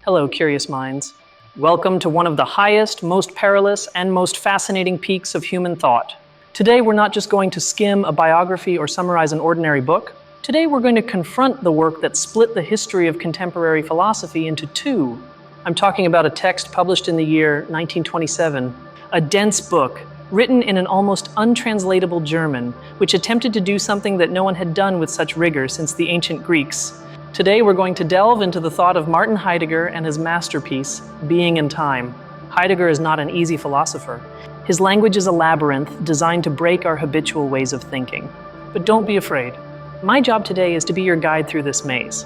Hello, curious minds. Welcome to one of the highest, most perilous, and most fascinating peaks of human thought. Today, we're not just going to skim a biography or summarize an ordinary book. Today, we're going to confront the work that split the history of contemporary philosophy into two. I'm talking about a text published in the year 1927, a dense book written in an almost untranslatable German, which attempted to do something that no one had done with such rigor since the ancient Greeks. Today, we're going to delve into the thought of Martin Heidegger and his masterpiece, Being and Time. Heidegger is not an easy philosopher. His language is a labyrinth designed to break our habitual ways of thinking. But don't be afraid. My job today is to be your guide through this maze.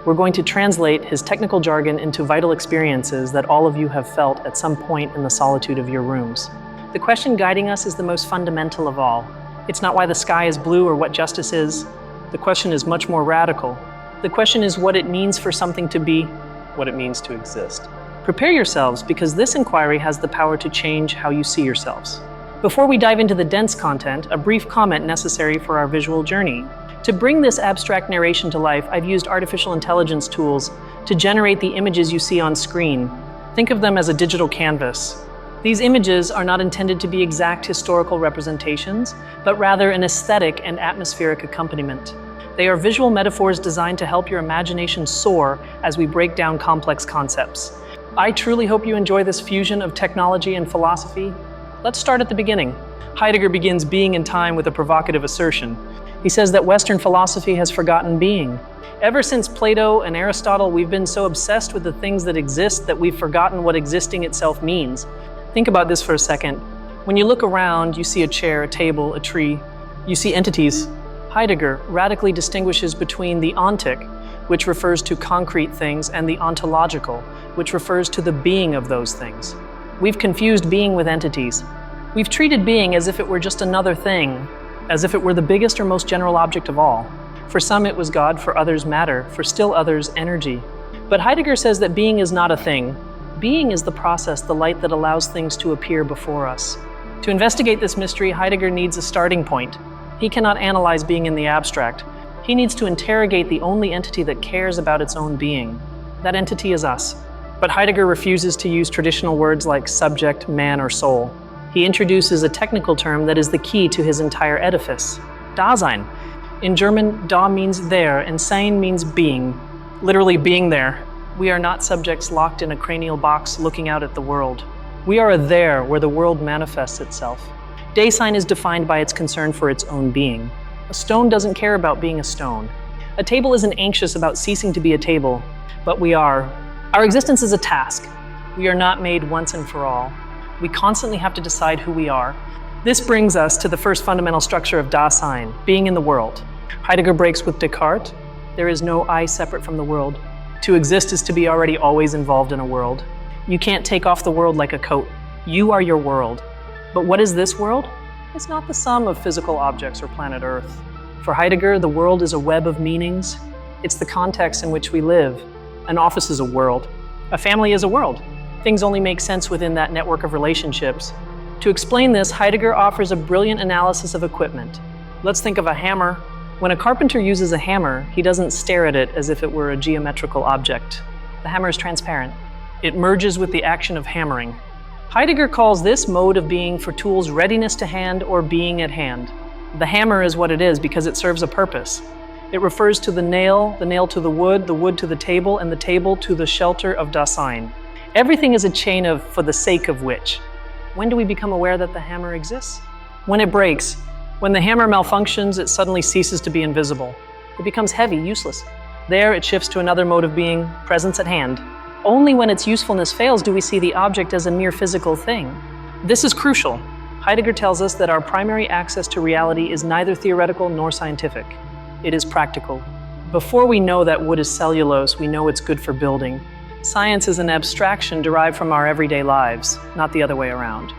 We're going to translate his technical jargon into vital experiences that all of you have felt at some point in the solitude of your rooms. The question guiding us is the most fundamental of all. It's not why the sky is blue or what justice is. The question is much more radical. The question is what it means for something to be, what it means to exist. Prepare yourselves, because this inquiry has the power to change how you see yourselves. Before we dive into the dense content, a brief comment necessary for our visual journey. To bring this abstract narration to life, I've used artificial intelligence tools to generate the images you see on screen. Think of them as a digital canvas. These images are not intended to be exact historical representations, but rather an aesthetic and atmospheric accompaniment. They are visual metaphors designed to help your imagination soar as we break down complex concepts. I truly hope you enjoy this fusion of technology and philosophy. Let's start at the beginning. Heidegger begins Being and Time with a provocative assertion. He says that Western philosophy has forgotten being. Ever since Plato and Aristotle, we've been so obsessed with the things that exist that we've forgotten what existing itself means. Think about this for a second. When you look around, you see a chair, a table, a tree. You see entities. Heidegger radically distinguishes between the ontic, which refers to concrete things, and the ontological, which refers to the being of those things. We've confused being with entities. We've treated being as if it were just another thing, as if it were the biggest or most general object of all. For some it was God, for others matter, for still others energy. But Heidegger says that being is not a thing. Being is the process, the light that allows things to appear before us. To investigate this mystery, Heidegger needs a starting point. He cannot analyze being in the abstract. He needs to interrogate the only entity that cares about its own being. That entity is us. But Heidegger refuses to use traditional words like subject, man, or soul. He introduces a technical term that is the key to his entire edifice: Dasein. In German, Da means there, and Sein means being, literally being there. We are not subjects locked in a cranial box looking out at the world. We are a there where the world manifests itself. Dasein is defined by its concern for its own being. A stone doesn't care about being a stone. A table isn't anxious about ceasing to be a table, but we are. Our existence is a task. We are not made once and for all. We constantly have to decide who we are. This brings us to the first fundamental structure of Dasein, being in the world. Heidegger breaks with Descartes. There is no I separate from the world. To exist is to be already always involved in a world. You can't take off the world like a coat. You are your world. But what is this world? It's not the sum of physical objects or planet Earth. For Heidegger, the world is a web of meanings. It's the context in which we live. An office is a world. A family is a world. Things only make sense within that network of relationships. To explain this, Heidegger offers a brilliant analysis of equipment. Let's think of a hammer. When a carpenter uses a hammer, he doesn't stare at it as if it were a geometrical object. The hammer is transparent. It merges with the action of hammering. Heidegger calls this mode of being for tools readiness to hand or being at hand. The hammer is what it is because it serves a purpose. It refers to the nail to the wood to the table, and the table to the shelter of Dasein. Everything is a chain of for the sake of which. When do we become aware that the hammer exists? When it breaks. When the hammer malfunctions, it suddenly ceases to be invisible. It becomes heavy, useless. There it shifts to another mode of being, presence at hand. Only when its usefulness fails do we see the object as a mere physical thing. This is crucial. Heidegger tells us that our primary access to reality is neither theoretical nor scientific. It is practical. Before we know that wood is cellulose, we know it's good for building. Science is an abstraction derived from our everyday lives, not the other way around.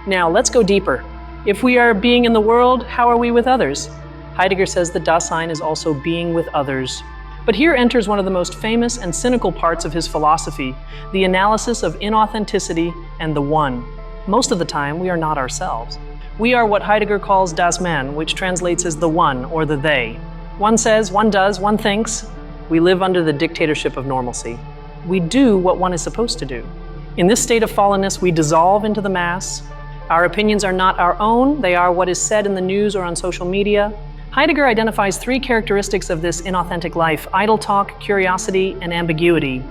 Now, let's go deeper. If we are being in the world, how are we with others? Heidegger says that Dasein is also being with others. But here enters one of the most famous and cynical parts of his philosophy, the analysis of inauthenticity and the one. Most of the time, we are not ourselves. We are what Heidegger calls das Man, which translates as the one or the they. One says, one does, one thinks. We live under the dictatorship of normalcy. We do what one is supposed to do. In this state of fallenness, we dissolve into the mass. Our opinions are not our own, they are what is said in the news or on social media. Heidegger identifies 3 characteristics of this inauthentic life: idle talk, curiosity, and ambiguity.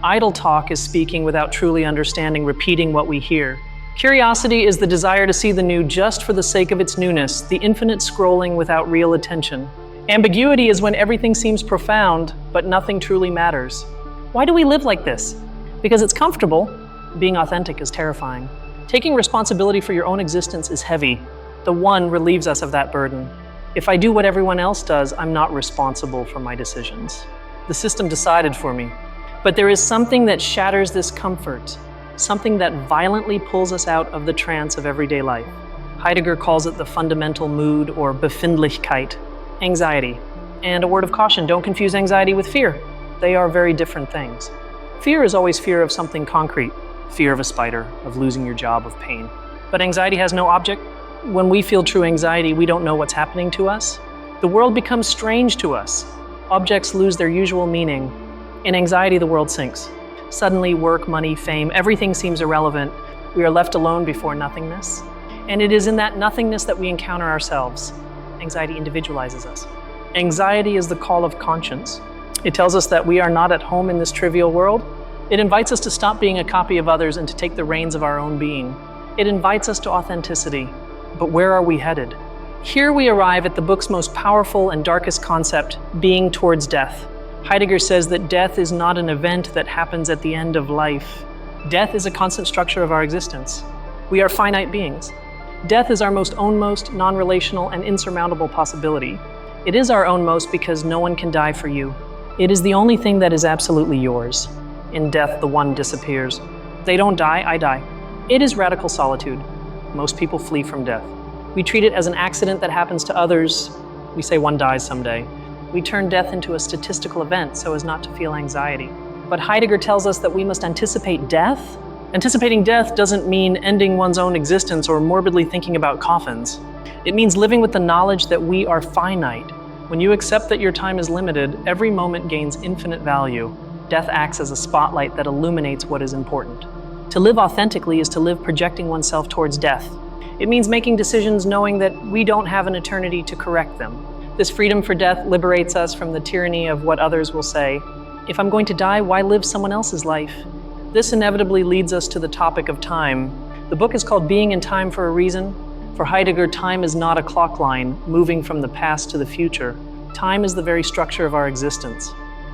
Idle talk is speaking without truly understanding, repeating what we hear. Curiosity is the desire to see the new just for the sake of its newness, the infinite scrolling without real attention. Ambiguity is when everything seems profound, but nothing truly matters. Why do we live like this? Because it's comfortable. Being authentic is terrifying. Taking responsibility for your own existence is heavy. The One relieves us of that burden. If I do what everyone else does, I'm not responsible for my decisions. The system decided for me. But there is something that shatters this comfort, something that violently pulls us out of the trance of everyday life. Heidegger calls it the fundamental mood, or Befindlichkeit, anxiety. And a word of caution, don't confuse anxiety with fear. They are very different things. Fear is always fear of something concrete, fear of a spider, of losing your job, of pain. But anxiety has no object. When we feel true anxiety, we don't know what's happening to us. The world becomes strange to us. Objects lose their usual meaning. In anxiety, the world sinks. Suddenly, work, money, fame, everything seems irrelevant. We are left alone before nothingness. And it is in that nothingness that we encounter ourselves. Anxiety individualizes us. Anxiety is the call of conscience. It tells us that we are not at home in this trivial world. It invites us to stop being a copy of others and to take the reins of our own being. It invites us to authenticity. But where are we headed? Here we arrive at the book's most powerful and darkest concept, being towards death. Heidegger says that death is not an event that happens at the end of life. Death is a constant structure of our existence. We are finite beings. Death is our most ownmost, non-relational, and insurmountable possibility. It is our ownmost because no one can die for you. It is the only thing that is absolutely yours. In death, the one disappears. They don't die, I die. It is radical solitude. Most people flee from death. We treat it as an accident that happens to others. We say one dies someday. We turn death into a statistical event so as not to feel anxiety. But Heidegger tells us that we must anticipate death. Anticipating death doesn't mean ending one's own existence or morbidly thinking about coffins. It means living with the knowledge that we are finite. When you accept that your time is limited, every moment gains infinite value. Death acts as a spotlight that illuminates what is important. To live authentically is to live projecting oneself towards death. It means making decisions knowing that we don't have an eternity to correct them. This freedom for death liberates us from the tyranny of what others will say. If I'm going to die, why live someone else's life? This inevitably leads us to the topic of time. The book is called Being in Time for a reason. For Heidegger, time is not a clock line, moving from the past to the future. Time is the very structure of our existence.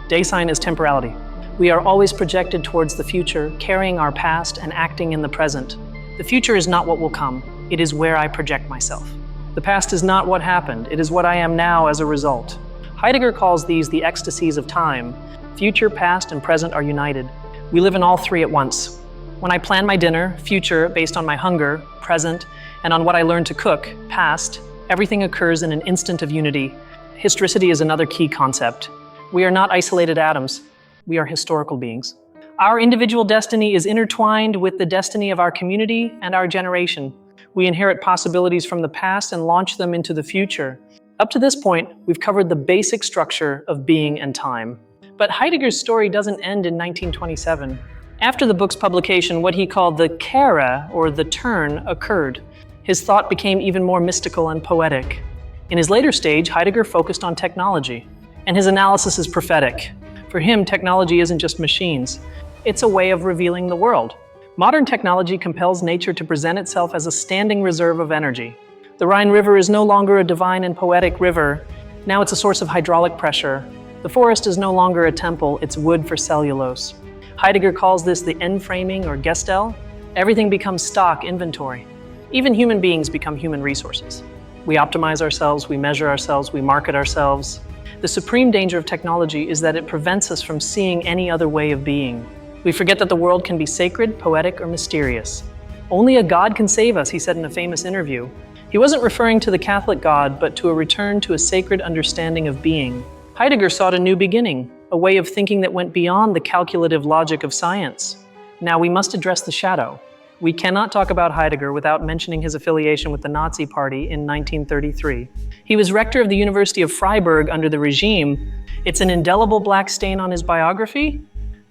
Dasein is temporality. We are always projected towards the future, carrying our past and acting in the present. The future is not what will come. It is where I project myself. The past is not what happened. It is what I am now as a result. Heidegger calls these the ecstasies of time. Future, past, and present are united. We live in all three at once. When I plan my dinner, future, based on my hunger, present, and on what I learned to cook, past, everything occurs in an instant of unity. Historicity is another key concept. We are not isolated atoms. We are historical beings. Our individual destiny is intertwined with the destiny of our community and our generation. We inherit possibilities from the past and launch them into the future. Up to this point, we've covered the basic structure of being and time. But Heidegger's story doesn't end in 1927. After the book's publication, what he called the Kehre, or the turn, occurred. His thought became even more mystical and poetic. In his later stage, Heidegger focused on technology, and his analysis is prophetic. For him, technology isn't just machines. It's a way of revealing the world. Modern technology compels nature to present itself as a standing reserve of energy. The Rhine River is no longer a divine and poetic river. Now it's a source of hydraulic pressure. The forest is no longer a temple, it's wood for cellulose. Heidegger calls this the end-framing or Gestel. Everything becomes stock, inventory. Even human beings become human resources. We optimize ourselves, we measure ourselves, we market ourselves. The supreme danger of technology is that it prevents us from seeing any other way of being. We forget that the world can be sacred, poetic, or mysterious. Only a God can save us, he said in a famous interview. He wasn't referring to the Catholic God, but to a return to a sacred understanding of being. Heidegger sought a new beginning, a way of thinking that went beyond the calculative logic of science. Now we must address the shadow. We cannot talk about Heidegger without mentioning his affiliation with the Nazi Party in 1933. He was rector of the University of Freiburg under the regime. It's an indelible black stain on his biography.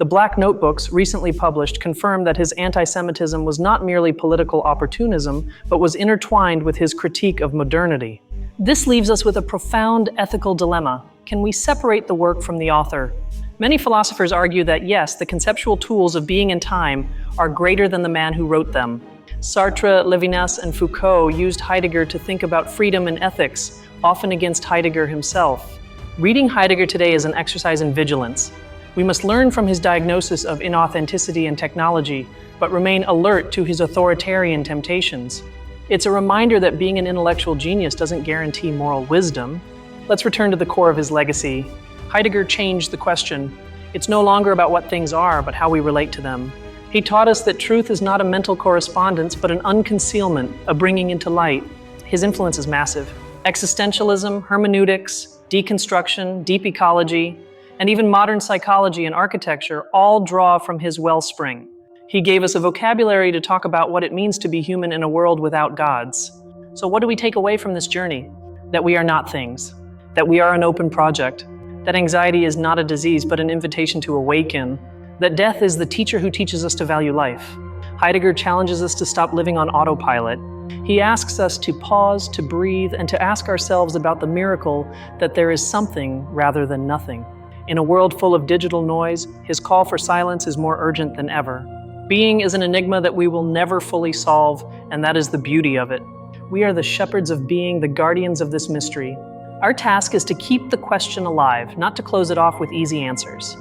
The Black Notebooks, recently published, confirmed that his anti-Semitism was not merely political opportunism, but was intertwined with his critique of modernity. This leaves us with a profound ethical dilemma. Can we separate the work from the author? Many philosophers argue that yes, the conceptual tools of being and time are greater than the man who wrote them. Sartre, Levinas, and Foucault used Heidegger to think about freedom and ethics, often against Heidegger himself. Reading Heidegger today is an exercise in vigilance. We must learn from his diagnosis of inauthenticity and technology, but remain alert to his authoritarian temptations. It's a reminder that being an intellectual genius doesn't guarantee moral wisdom. Let's return to the core of his legacy. Heidegger changed the question. It's no longer about what things are, but how we relate to them. He taught us that truth is not a mental correspondence, but an unconcealment, a bringing into light. His influence is massive. Existentialism, hermeneutics, deconstruction, deep ecology, and even modern psychology and architecture all draw from his wellspring. He gave us a vocabulary to talk about what it means to be human in a world without gods. So what do we take away from this journey? That we are not things, that we are an open project, that anxiety is not a disease but an invitation to awaken, that death is the teacher who teaches us to value life. Heidegger challenges us to stop living on autopilot. He asks us to pause, to breathe, and to ask ourselves about the miracle that there is something rather than nothing. In a world full of digital noise, his call for silence is more urgent than ever. Being is an enigma that we will never fully solve, and that is the beauty of it. We are the shepherds of being, the guardians of this mystery. Our task is to keep the question alive, not to close it off with easy answers.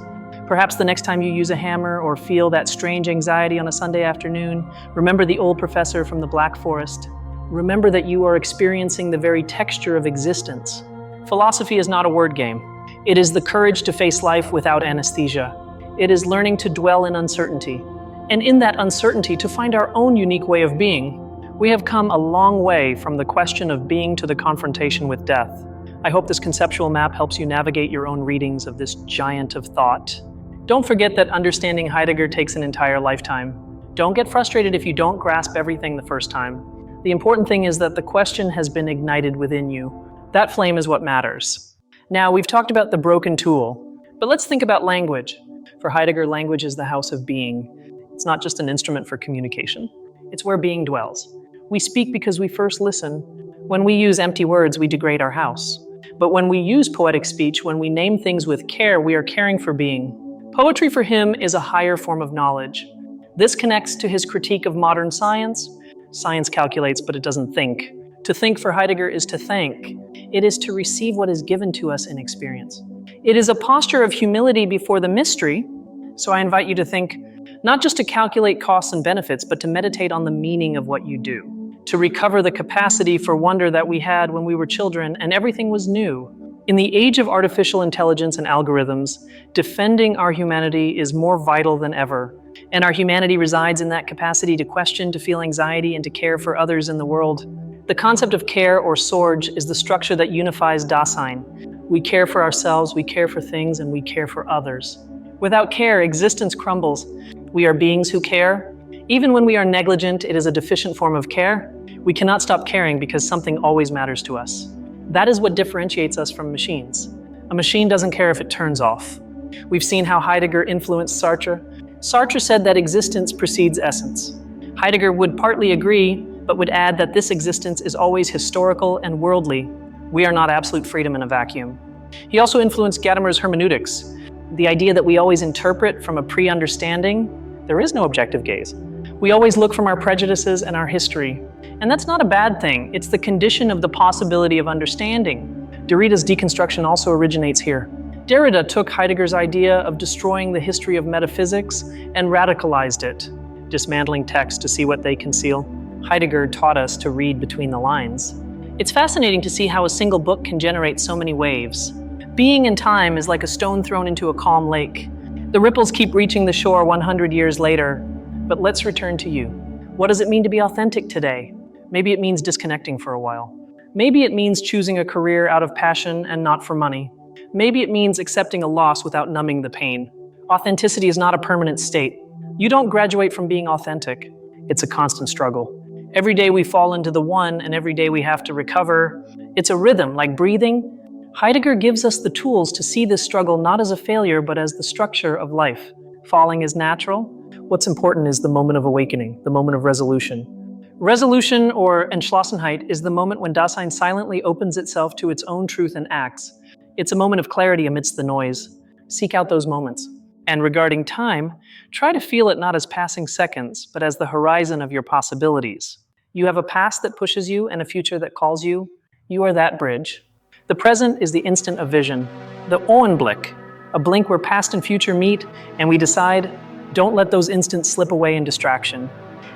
Perhaps the next time you use a hammer or feel that strange anxiety on a Sunday afternoon, remember the old professor from the Black Forest. Remember that you are experiencing the very texture of existence. Philosophy is not a word game. It is the courage to face life without anesthesia. It is learning to dwell in uncertainty. And in that uncertainty, to find our own unique way of being. We have come a long way from the question of being to the confrontation with death. I hope this conceptual map helps you navigate your own readings of this giant of thought. Don't forget that understanding Heidegger takes an entire lifetime. Don't get frustrated if you don't grasp everything the first time. The important thing is that the question has been ignited within you. That flame is what matters. Now, we've talked about the broken tool, but let's think about language. For Heidegger, language is the house of being. It's not just an instrument for communication. It's where being dwells. We speak because we first listen. When we use empty words, we degrade our house. But when we use poetic speech, when we name things with care, we are caring for being. Poetry for him is a higher form of knowledge. This connects to his critique of modern science. Science calculates, but it doesn't think. To think for Heidegger is to thank. It is to receive what is given to us in experience. It is a posture of humility before the mystery. So I invite you to think, not just to calculate costs and benefits, but to meditate on the meaning of what you do. To recover the capacity for wonder that we had when we were children and everything was new. In the age of artificial intelligence and algorithms, defending our humanity is more vital than ever. And our humanity resides in that capacity to question, to feel anxiety, and to care for others in the world. The concept of care, or Sorge, is the structure that unifies Dasein. We care for ourselves, we care for things, and we care for others. Without care, existence crumbles. We are beings who care. Even when we are negligent, it is a deficient form of care. We cannot stop caring because something always matters to us. That is what differentiates us from machines. A machine doesn't care if it turns off. We've seen how Heidegger influenced Sartre. Sartre said that existence precedes essence. Heidegger would partly agree, but would add that this existence is always historical and worldly. We are not absolute freedom in a vacuum. He also influenced Gadamer's hermeneutics, the idea that we always interpret from a pre-understanding. There is no objective gaze. We always look from our prejudices and our history. And that's not a bad thing. It's the condition of the possibility of understanding. Derrida's deconstruction also originates here. Derrida took Heidegger's idea of destroying the history of metaphysics and radicalized it, dismantling texts to see what they conceal. Heidegger taught us to read between the lines. It's fascinating to see how a single book can generate so many waves. Being in time is like a stone thrown into a calm lake. The ripples keep reaching the shore 100 years later. But let's return to you. What does it mean to be authentic today? Maybe it means disconnecting for a while. Maybe it means choosing a career out of passion and not for money. Maybe it means accepting a loss without numbing the pain. Authenticity is not a permanent state. You don't graduate from being authentic. It's a constant struggle. Every day we fall into the one, and every day we have to recover. It's a rhythm, like breathing. Heidegger gives us the tools to see this struggle not as a failure, but as the structure of life. Falling is natural. What's important is the moment of awakening, the moment of resolution. Resolution, or Entschlossenheit, is the moment when Dasein silently opens itself to its own truth and acts. It's a moment of clarity amidst the noise. Seek out those moments. And regarding time, try to feel it not as passing seconds, but as the horizon of your possibilities. You have a past that pushes you and a future that calls you. You are that bridge. The present is the instant of vision, the Augenblick, a blink where past and future meet, and we decide, don't let those instants slip away in distraction.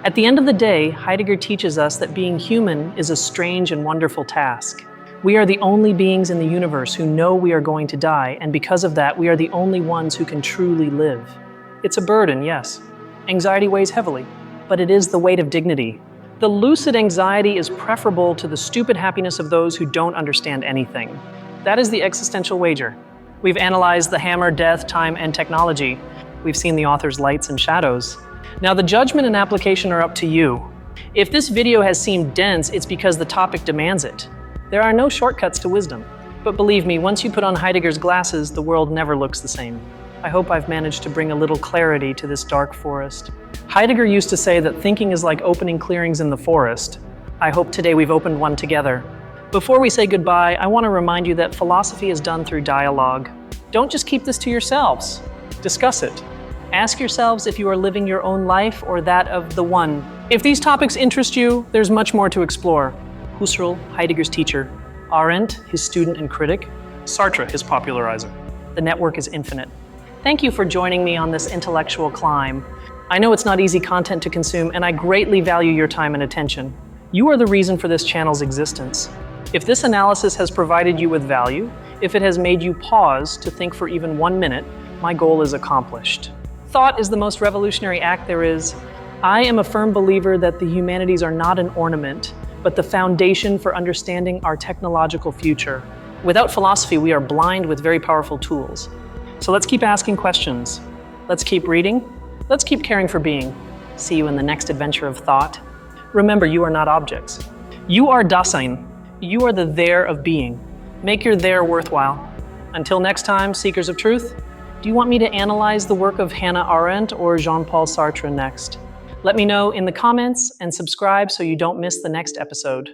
At the end of the day, Heidegger teaches us that being human is a strange and wonderful task. We are the only beings in the universe who know we are going to die, and because of that, we are the only ones who can truly live. It's a burden, yes. Anxiety weighs heavily, but it is the weight of dignity. The lucid anxiety is preferable to the stupid happiness of those who don't understand anything. That is the existential wager. We've analyzed the hammer, death, time, and technology. We've seen the author's lights and shadows. Now the judgment and application are up to you. If this video has seemed dense, it's because the topic demands it. There are no shortcuts to wisdom. But believe me, once you put on Heidegger's glasses, the world never looks the same. I hope I've managed to bring a little clarity to this dark forest. Heidegger used to say that thinking is like opening clearings in the forest. I hope today we've opened one together. Before we say goodbye, I want to remind you that philosophy is done through dialogue. Don't just keep this to yourselves. Discuss it. Ask yourselves if you are living your own life or that of the one. If these topics interest you, there's much more to explore. Husserl, Heidegger's teacher. Arendt, his student and critic. Sartre, his popularizer. The network is infinite. Thank you for joining me on this intellectual climb. I know it's not easy content to consume, and I greatly value your time and attention. You are the reason for this channel's existence. If this analysis has provided you with value, if it has made you pause to think for even 1 minute, my goal is accomplished. Thought is the most revolutionary act there is. I am a firm believer that the humanities are not an ornament, but the foundation for understanding our technological future. Without philosophy, we are blind with very powerful tools. So let's keep asking questions. Let's keep reading. Let's keep caring for being. See you in the next adventure of thought. Remember, you are not objects. You are Dasein. You are the there of being. Make your there worthwhile. Until next time, seekers of truth, do you want me to analyze the work of Hannah Arendt or Jean-Paul Sartre next? Let me know in the comments and subscribe so you don't miss the next episode.